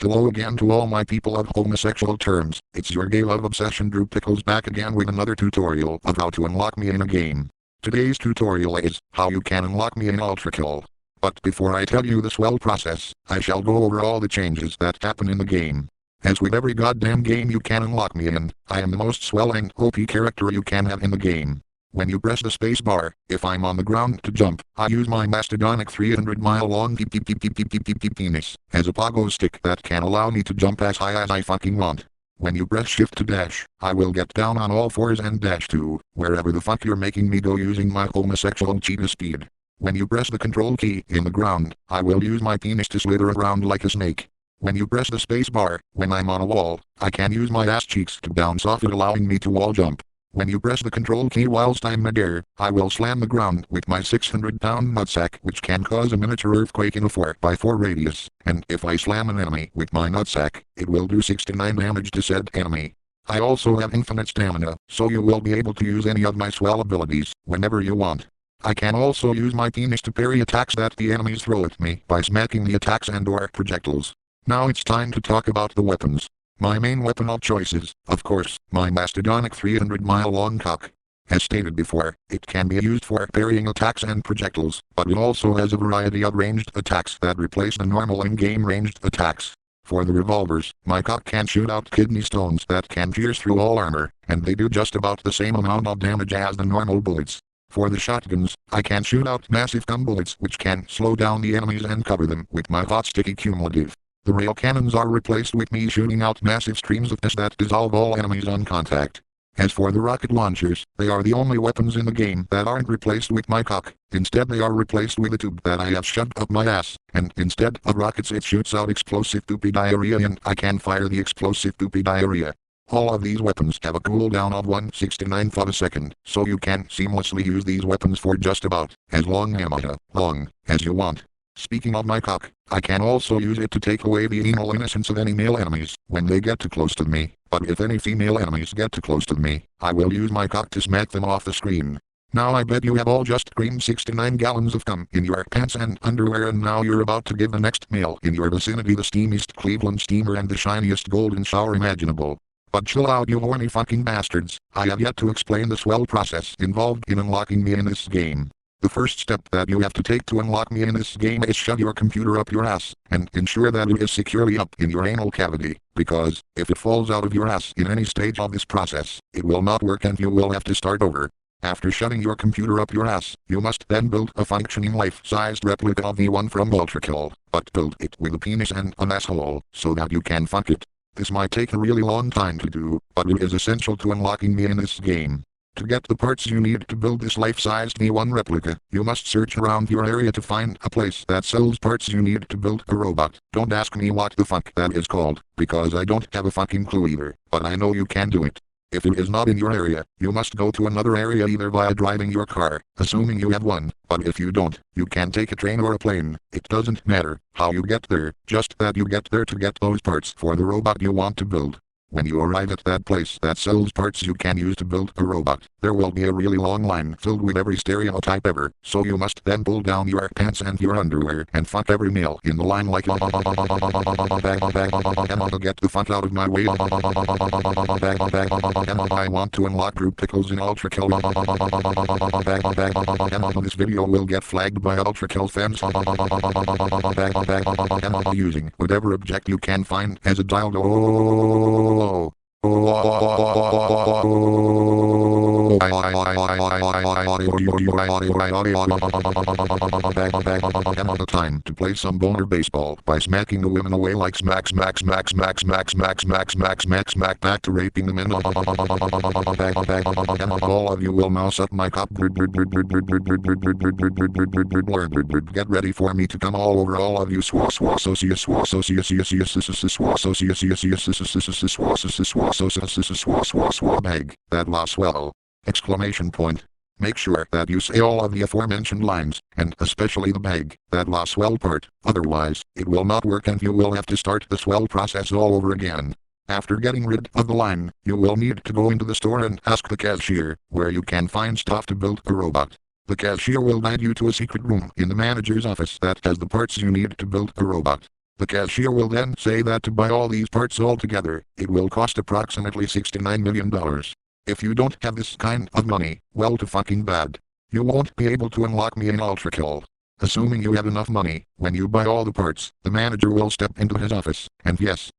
Hello again to all my people of homosexual terms. It's your gay love obsession Drew Pickles back again with another tutorial of how to unlock me in a game. Today's tutorial is how you can unlock me in Ultrakill. But before I tell you the swell process, I shall go over all the changes that happen in the game. As with every goddamn game you can unlock me in, I am the most swelling OP character you can have in the game. When you press the space bar, if I'm on the ground to jump, I use my mastodonic 300-mile-long penis as a pogo stick that can allow me to jump as high as I fucking want. When you press shift to dash, I will get down on all fours and dash to wherever the fuck you're making me go using my homosexual cheetah speed. When you press the control key in the ground, I will use my penis to slither around like a snake. When you press the space bar, when I'm on a wall, I can use my ass cheeks to bounce off it, allowing me to wall jump. When you press the control key whilst I'm midair, I will slam the ground with my 600-pound nutsack, which can cause a miniature earthquake in a 4x4 radius, and if I slam an enemy with my nutsack, it will do 69 damage to said enemy. I also have infinite stamina, so you will be able to use any of my swell abilities whenever you want. I can also use my penis to parry attacks that the enemies throw at me by smacking the attacks and/or projectiles. Now it's time to talk about the weapons. My main weapon of choice is, of course, my mastodonic 300-mile-long cock. As stated before, it can be used for parrying attacks and projectiles, but it also has a variety of ranged attacks that replace the normal in-game ranged attacks. For the revolvers, my cock can shoot out kidney stones that can pierce through all armor, and they do just about the same amount of damage as the normal bullets. For the shotguns, I can shoot out massive cum bullets which can slow down the enemies and cover them with my hot sticky cumulative. The rail cannons are replaced with me shooting out massive streams of piss that dissolve all enemies on contact. As for the rocket launchers, they are the only weapons in the game that aren't replaced with my cock. Instead they are replaced with a tube that I have shoved up my ass, and instead of rockets it shoots out explosive poopy diarrhea, and I can fire the explosive poopy diarrhea. All of these weapons have a cooldown of 1/69th of a second, so you can seamlessly use these weapons for just about as long as you want. Speaking of my cock, I can also use it to take away the anal innocence of any male enemies when they get too close to me, but if any female enemies get too close to me, I will use my cock to smack them off the screen. Now I bet you have all just screamed 69 gallons of cum in your pants and underwear, and now you're about to give the next male in your vicinity the steamiest Cleveland steamer and the shiniest golden shower imaginable. But chill out, you horny fucking bastards. I have yet to explain the swell process involved in unlocking me in this game. The first step that you have to take to unlock me in this game is shove your computer up your ass, and ensure that it is securely up in your anal cavity, because if it falls out of your ass in any stage of this process, it will not work and you will have to start over. After shoving your computer up your ass, you must then build a functioning life-sized replica of the one from Ultrakill, but build it with a penis and an asshole, so that you can fuck it. This might take a really long time to do, but it is essential to unlocking me in this game. To get the parts you need to build this life-sized V1 replica, you must search around your area to find a place that sells parts you need to build a robot. Don't ask me what the fuck that is called, because I don't have a fucking clue either, but I know you can do it. If it is not in your area, you must go to another area either via driving your car, assuming you have one, but if you don't, you can take a train or a plane. It doesn't matter how you get there, just that you get there to get those parts for the robot you want to build. When you arrive at that place that sells parts you can use to build a robot, there will be a really long line filled with every stereotype ever, so you must then pull down your pants and your underwear and fuck every male in the line like get the fuck out of my way. I want to unlock Drew Pickles in Ultrakill. This video will get flagged by Ultrakill fans. Using whatever object you can find as a dildo. Time to play some boner baseball by smacking the women away like smack back to raping them in. All of you will now suck my cock. Get ready for me to come all over all of you. Bag that swell! Exclamation point. Make sure that you say all of the aforementioned lines, and especially the bag that swell part, otherwise, it will not work and you will have to start the swell process all over again. After getting rid of the line, you will need to go into the store and ask the cashier where you can find stuff to build a robot. The cashier will guide you to a secret room in the manager's office that has the parts you need to build a robot. The cashier will then say that to buy all these parts all together, it will cost approximately $69 million. If you don't have this kind of money, well too fucking bad. You won't be able to unlock me in Ultrakill. Assuming you have enough money, when you buy all the parts, the manager will step into his office, and yes,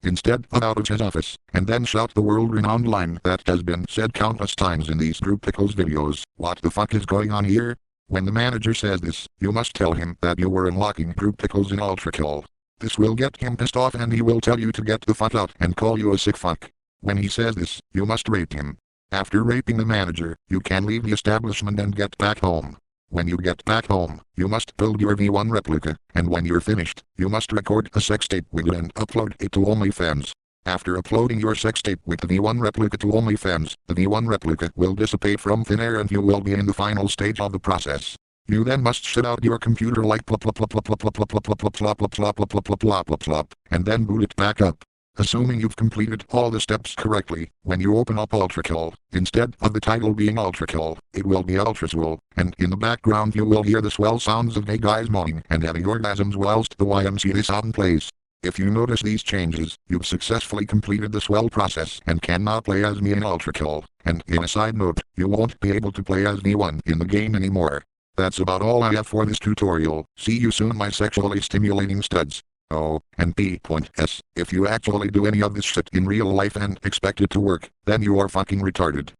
instead of out of his office, and then shout the world-renowned line that has been said countless times in these Drew Pickles videos, "What the fuck is going on here?" When the manager says this, you must tell him that you were unlocking Drew Pickles in Ultrakill. This will get him pissed off and he will tell you to get the fuck out and call you a sick fuck. When he says this, you must rape him. After raping the manager, you can leave the establishment and get back home. When you get back home, you must build your V1 replica, and when you're finished, you must record a sex tape with it and upload it to OnlyFans. After uploading your sex tape with the V1 replica to OnlyFans, the V1 replica will dissipate from thin air and you will be in the final stage of the process. You then must shut out your computer like plop plop plop plop plop plop plop plop plop plop plop plop plop plop plop plop plop, and then boot it back up. Assuming you've completed all the steps correctly, when you open up Ultrakill, instead of the title being Ultrakill, it will be Ultraswell, and in the background you will hear the swell sounds of gay guys moaning and having orgasms whilst the YMCA song plays. If you notice these changes, you've successfully completed the swell process and can now play as me in Ultrakill, and in a side note, you won't be able to play as V1 in the game anymore. That's about all I have for this tutorial. See you soon, my sexually stimulating studs. Oh, and P.S. If you actually do any of this shit in real life and expect it to work, then you are fucking retarded.